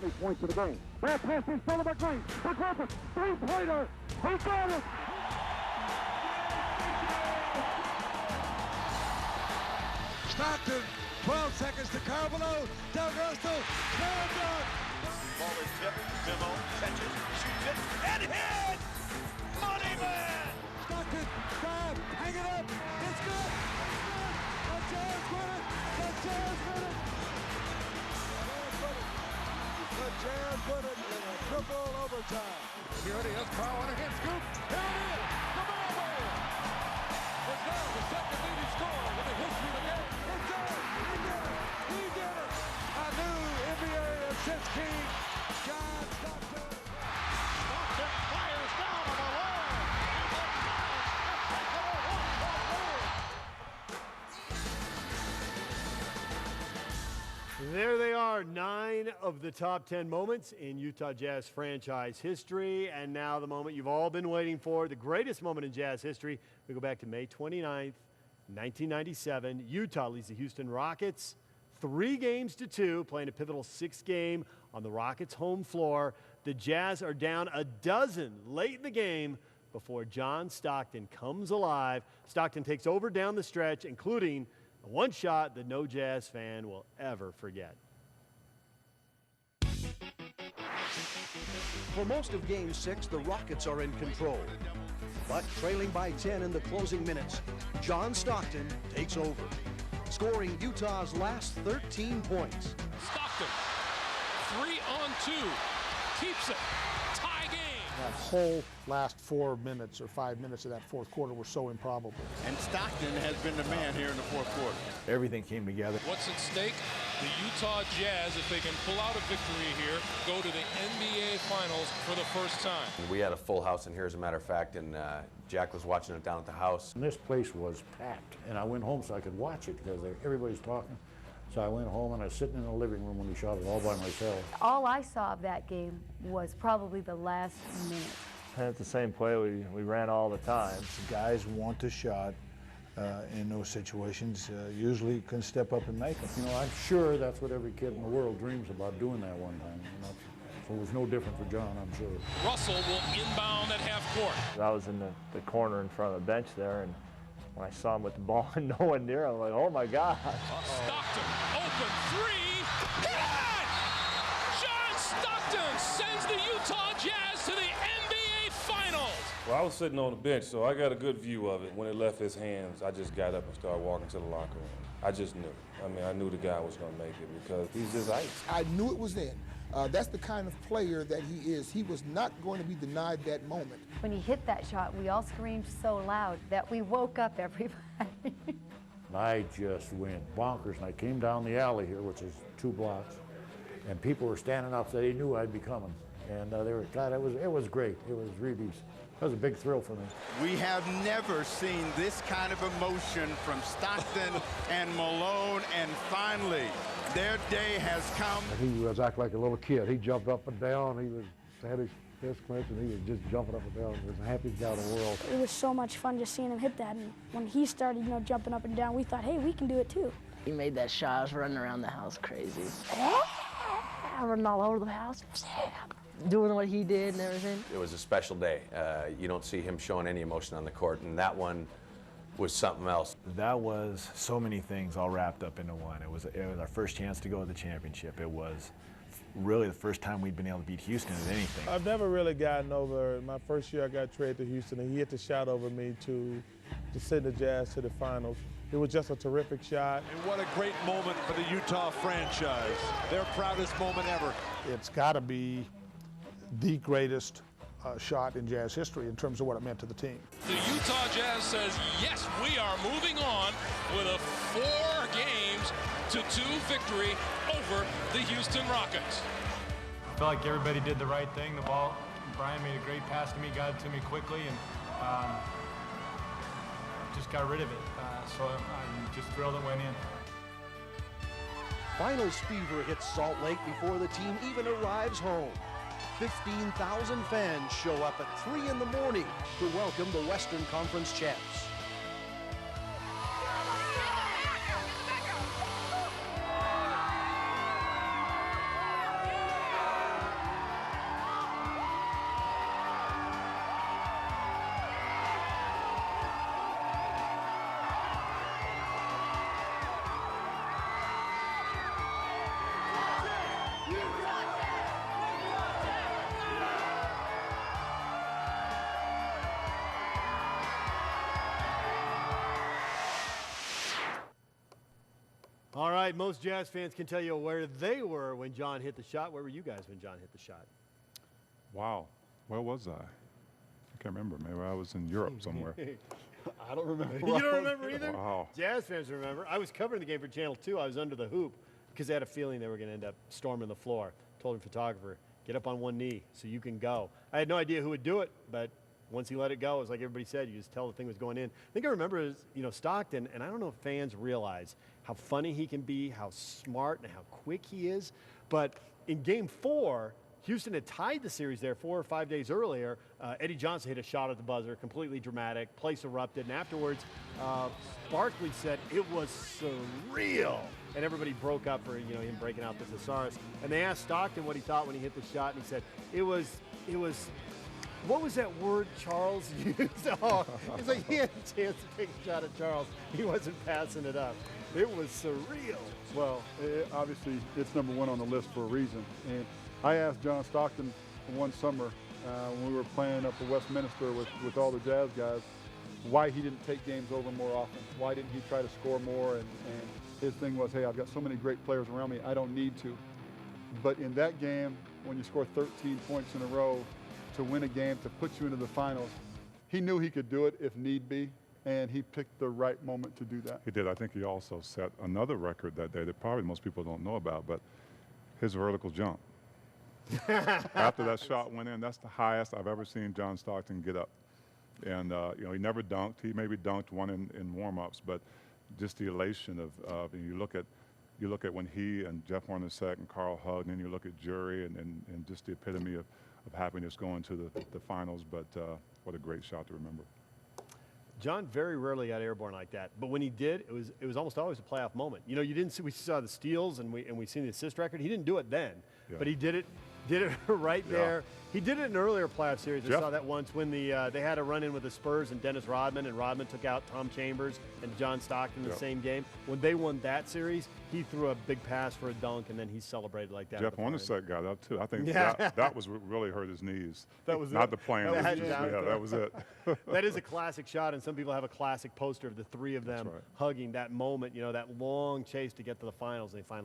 20 points of the game. That pass is Sullivan McLean. McLaughlin, three-pointer. He got it. Stockton, 12 seconds to Carbonneau. Down Russell. Slam dunk. Ball is tipped. Demo catches, shoots it, and hits. Moneyman. Stockton, drive, hang it up. It's good. The Jazz win it. The Jazz win it. The Jazz win it in a triple overtime. Here it is. Carl on a hit scoop. Here it is. The Bellman is now the second leading scorer in the history of the game. It's done. He did it. He did it. A new NBA assist king. John Stockton. Stockton fires down on the line. There they are, 9 of the top 10 moments in Utah Jazz franchise history. And now the moment you've all been waiting for, the greatest moment in Jazz history. We go back to May 29th, 1997. Utah leads the Houston Rockets 3-2, playing a pivotal 6th game on the Rockets' home floor. The Jazz are down a dozen late in the game before John Stockton comes alive. Stockton takes over down the stretch, including one shot that no Jazz fan will ever forget. For most of Game 6, the Rockets are in control. But trailing by 10 in the closing minutes, John Stockton takes over, scoring Utah's last 13 points. Stockton, 3-on-2, keeps it, tie game. That whole last 4 minutes or 5 minutes of that fourth quarter were so improbable. And Stockton has been the man here in the fourth quarter. Everything came together. What's at stake? The Utah Jazz, if they can pull out a victory here, go to the NBA Finals for the first time. We had a full house in here, as a matter of fact, and Jack was watching it down at the house. And this place was packed, and I went home so I could watch it because everybody's talking. So I went home and I was sitting in the living room when he shot it all by myself. All I saw of that game was probably the last minute. And it's the same play we ran all the time. Guys want a shot in those situations, usually can step up and make them. You know, I'm sure that's what every kid in the world dreams about doing that one time. You know? So it was no different for John, I'm sure. Russell will inbound at half court. I was in the corner in front of the bench there, and when I saw him with the ball and no one near him, I'm like, oh my God. Stockton, open three, good! John Stockton sends the Utah Jazz to the NBA Finals. Well, I was sitting on the bench, so I got a good view of it. When it left his hands, I just got up and started walking to the locker room. I just knew. I mean, I knew the guy was going to make it because he's just ice. I knew it was in. That's the kind of player that he is. He was not going to be denied that moment. When he hit that shot, we all screamed so loud that we woke up everybody. I just went bonkers, and I came down the alley here, which is 2 blocks, and people were standing up, so they knew I'd be coming. And they were, God, it was great. It was really, that was a big thrill for me. We have never seen this kind of emotion from Stockton and Malone, and finally, their day has come. He was acting like a little kid. He jumped up and down. He had his fist clenched, and he was just jumping up and down. He was the happiest guy in the world. It was so much fun just seeing him hit that. And when he started, jumping up and down, we thought, hey, we can do it too. He made that shot. I was running around the house crazy. Running all over the house. Doing what he did and everything. It was a special day. You don't see him showing any emotion on the court, and that one was something else. That was so many things all wrapped up into one. It was our first chance to go to the championship. It was really the first time we'd been able to beat Houston at anything. I've never really gotten over, my first year I got traded to Houston, and he hit the shot over me to send the Jazz to the finals. It was just a terrific shot. And what a great moment for the Utah franchise. Their proudest moment ever. It's got to be the greatest shot in Jazz history in terms of what it meant to the team. The Utah Jazz says, yes, we are moving on with a 4-2 victory over the Houston Rockets. I felt like everybody did the right thing. The ball, Brian made a great pass to me, got it to me quickly, and just got rid of it. So I'm just thrilled it went in. Finals fever hits Salt Lake before the team even arrives home. 15,000 fans show up at 3 in the morning to welcome the Western Conference champs. right, most Jazz fans can tell you where they were when John hit the shot. Where were you guys when John hit the shot? Wow. Where was I? I can't remember. Maybe I was in Europe somewhere. I don't remember. You don't remember either? Wow. Jazz fans remember. I was covering the game for Channel 2. I was under the hoop because they had a feeling they were going to end up storming the floor. Told the photographer, get up on one knee so you can go. I had no idea who would do it, but once he let it go, it was like everybody said, you just tell the thing was going in. I think I remember, Stockton, and I don't know if fans realize how funny he can be, how smart and how quick he is, but in Game 4, Houston had tied the series there 4 or 5 days earlier. Eddie Johnson hit a shot at the buzzer, completely dramatic. Place erupted, and afterwards, Barkley said it was surreal. And everybody broke up for him breaking out the thesaurus. And they asked Stockton what he thought when he hit the shot, and he said it was. What was that word Charles used? Oh, it's like he had a chance to take a shot at Charles. He wasn't passing it up. It was surreal. Well, obviously, it's number one on the list for a reason. And I asked John Stockton one summer when we were playing up at Westminster with all the Jazz guys why he didn't take games over more often. Why didn't he try to score more? And his thing was, hey, I've got so many great players around me, I don't need to. But in that game, when you score 13 points in a row to win a game, to put you into the finals, he knew he could do it if need be, and he picked the right moment to do that. He did. I think he also set another record that day that probably most people don't know about, but his vertical jump. After that shot went in, that's the highest I've ever seen John Stockton get up. And, he never dunked. He maybe dunked one in warm-ups, but just the elation of you look at when he and Jeff Hornacek and Carl hugged, and then you look at Jury and just the epitome of happiness going to the finals. But what a great shot to remember. John very rarely got airborne like that, but when he did, it was almost always a playoff moment. You didn't see, we saw the steals and we seen the assist record. He didn't do it then, but he did it right there. He did it in an earlier playoff series. I saw that once when they had a run-in with the Spurs and Dennis Rodman, and Rodman took out Tom Chambers and John Stockton in the same game. When they won that series, he threw a big pass for a dunk, and then he celebrated like that. Jeff Hornacek got up too. I think that was what really hurt his knees. That was not the playing. That was it. That is a classic shot, and some people have a classic poster of the three of them hugging that moment. That long chase to get to the finals, and they finally.